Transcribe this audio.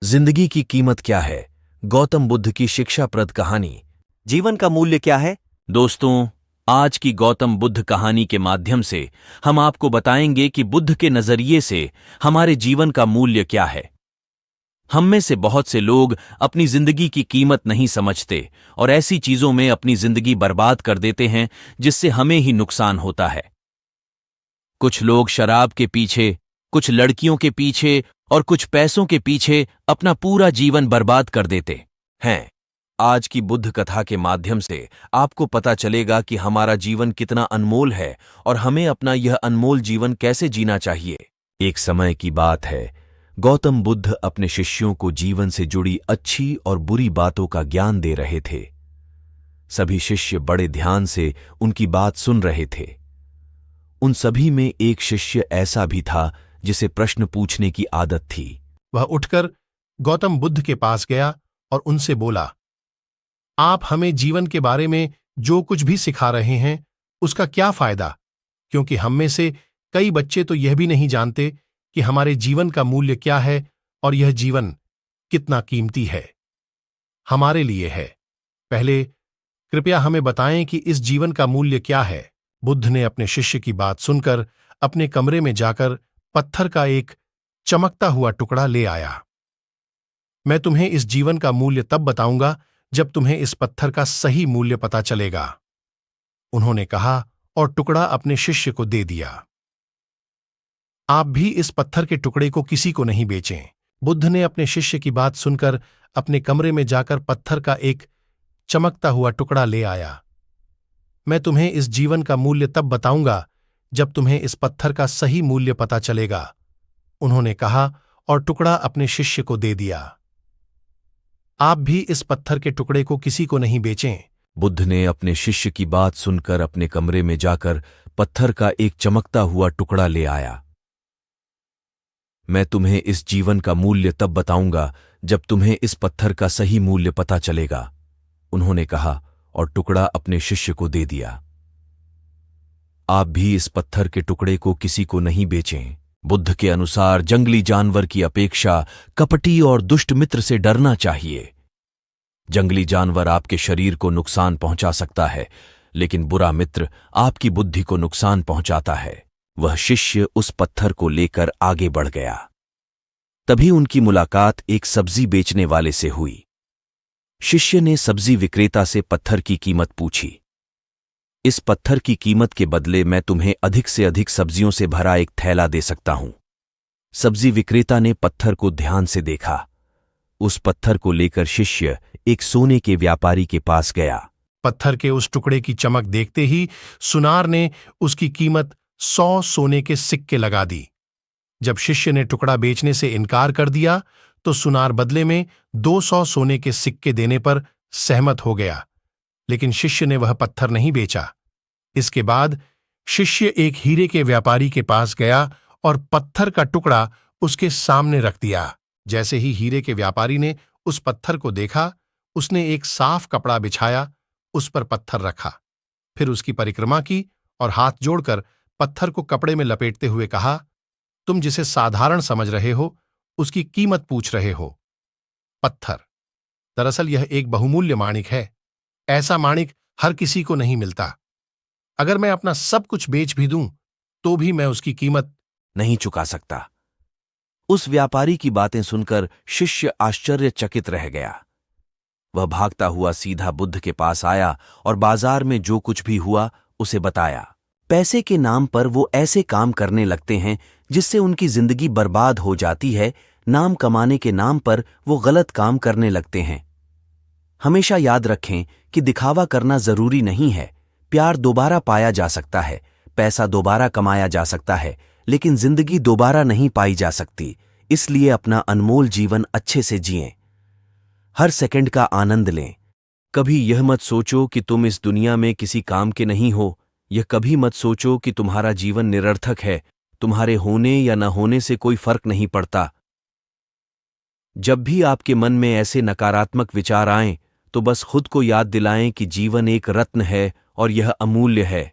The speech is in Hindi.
जिंदगी की कीमत क्या है? गौतम बुद्ध की शिक्षाप्रद कहानी। जीवन का मूल्य क्या है? दोस्तों, आज की गौतम बुद्ध कहानी के माध्यम से हम आपको बताएंगे कि बुद्ध के नजरिए से हमारे जीवन का मूल्य क्या है। हम में से बहुत से लोग अपनी जिंदगी की कीमत नहीं समझते और ऐसी चीजों में अपनी जिंदगी बर्बाद कर देते हैं जिससे हमें ही नुकसान होता है। कुछ लोग शराब के पीछे, कुछ लड़कियों के पीछे और कुछ पैसों के पीछे अपना पूरा जीवन बर्बाद कर देते हैं। आज की बुद्ध कथा के माध्यम से आपको पता चलेगा कि हमारा जीवन कितना अनमोल है और हमें अपना यह अनमोल जीवन कैसे जीना चाहिए। एक समय की बात है, गौतम बुद्ध अपने शिष्यों को जीवन से जुड़ी अच्छी और बुरी बातों का ज्ञान दे रहे थे। सभी शिष्य बड़े ध्यान से उनकी बात सुन रहे थे। उन सभी में एक शिष्य ऐसा भी था जिसे प्रश्न पूछने की आदत थी। वह उठकर गौतम बुद्ध के पास गया और उनसे बोला, आप हमें जीवन के बारे में जो कुछ भी सिखा रहे हैं उसका क्या फायदा, क्योंकि हम में से कई बच्चे तो यह भी नहीं जानते कि हमारे जीवन का मूल्य क्या है और यह जीवन कितना कीमती है, हमारे लिए है। पहले कृपया हमें बताएं कि इस जीवन का मूल्य क्या है। बुद्ध ने अपने शिष्य की बात सुनकर अपने कमरे में जाकर पत्थर का एक चमकता हुआ टुकड़ा ले आया। मैं तुम्हें इस जीवन का मूल्य तब बताऊंगा जब तुम्हें इस पत्थर का सही मूल्य पता चलेगा, उन्होंने कहा और टुकड़ा अपने शिष्य को दे दिया। आप भी इस पत्थर के टुकड़े को किसी को नहीं बेचें। बुद्ध ने अपने शिष्य की बात सुनकर अपने कमरे में जाकर पत्थर का एक चमकता हुआ टुकड़ा ले आया। मैं तुम्हें इस जीवन का मूल्य तब बताऊंगा जब तुम्हें इस पत्थर का सही मूल्य पता चलेगा, उन्होंने कहा और टुकड़ा अपने शिष्य को दे दिया। आप भी इस पत्थर के टुकड़े को किसी को नहीं बेचें। बुद्ध ने अपने शिष्य की बात सुनकर अपने कमरे में जाकर पत्थर का एक चमकता हुआ टुकड़ा ले आया। मैं तुम्हें इस जीवन का मूल्य तब बताऊंगा जब तुम्हें इस पत्थर का सही मूल्य पता चलेगा, उन्होंने कहा और टुकड़ा अपने शिष्य को दे दिया। आप भी इस पत्थर के टुकड़े को किसी को नहीं बेचें। बुद्ध के अनुसार जंगली जानवर की अपेक्षा कपटी और दुष्ट मित्र से डरना चाहिए। जंगली जानवर आपके शरीर को नुकसान पहुंचा सकता है, लेकिन बुरा मित्र आपकी बुद्धि को नुकसान पहुंचाता है। वह शिष्य उस पत्थर को लेकर आगे बढ़ गया। तभी उनकी मुलाकात एक सब्जी बेचने वाले से हुई। शिष्य ने सब्जी विक्रेता से पत्थर की कीमत पूछी। इस पत्थर की कीमत के बदले मैं तुम्हें अधिक से अधिक सब्जियों से भरा एक थैला दे सकता हूं। सब्जी विक्रेता ने पत्थर को ध्यान से देखा। उस पत्थर को लेकर शिष्य एक सोने के व्यापारी के पास गया। पत्थर के उस टुकड़े की चमक देखते ही सुनार ने उसकी कीमत 100 सोने के सिक्के लगा दी। जब शिष्य ने टुकड़ा बेचने से इनकार कर दिया तो सुनार बदले में 200 सोने के सिक्के देने पर सहमत हो गया, लेकिन शिष्य ने वह पत्थर नहीं बेचा। इसके बाद शिष्य एक हीरे के व्यापारी के पास गया और पत्थर का टुकड़ा उसके सामने रख दिया। जैसे ही हीरे के व्यापारी ने उस पत्थर को देखा, उसने एक साफ कपड़ा बिछाया, उस पर पत्थर रखा, फिर उसकी परिक्रमा की और हाथ जोड़कर पत्थर को कपड़े में लपेटते हुए कहा, तुम जिसे साधारण समझ रहे हो उसकी कीमत पूछ रहे हो। पत्थर, दरअसल यह एक बहुमूल्य माणिक है। ऐसा माणिक हर किसी को नहीं मिलता। अगर मैं अपना सब कुछ बेच भी दूं तो भी मैं उसकी कीमत नहीं चुका सकता। उस व्यापारी की बातें सुनकर शिष्य आश्चर्यचकित रह गया। वह भागता हुआ सीधा बुद्ध के पास आया और बाजार में जो कुछ भी हुआ उसे बताया। पैसे के नाम पर वो ऐसे काम करने लगते हैं जिससे उनकी जिंदगी बर्बाद हो जाती है। नाम कमाने के नाम पर वो गलत काम करने लगते हैं। हमेशा याद रखें कि दिखावा करना जरूरी नहीं है। प्यार दोबारा पाया जा सकता है, पैसा दोबारा कमाया जा सकता है, लेकिन जिंदगी दोबारा नहीं पाई जा सकती। इसलिए अपना अनमोल जीवन अच्छे से जिएं। हर सेकंड का आनंद लें। कभी यह मत सोचो कि तुम इस दुनिया में किसी काम के नहीं हो। यह कभी मत सोचो कि तुम्हारा जीवन निरर्थक है। तुम्हारे होने या न होने से कोई फर्क नहीं पड़ता। जब भी आपके मन में ऐसे नकारात्मक विचार आएं, तो बस खुद को याद दिलाएं कि जीवन एक रत्न है और यह अमूल्य है।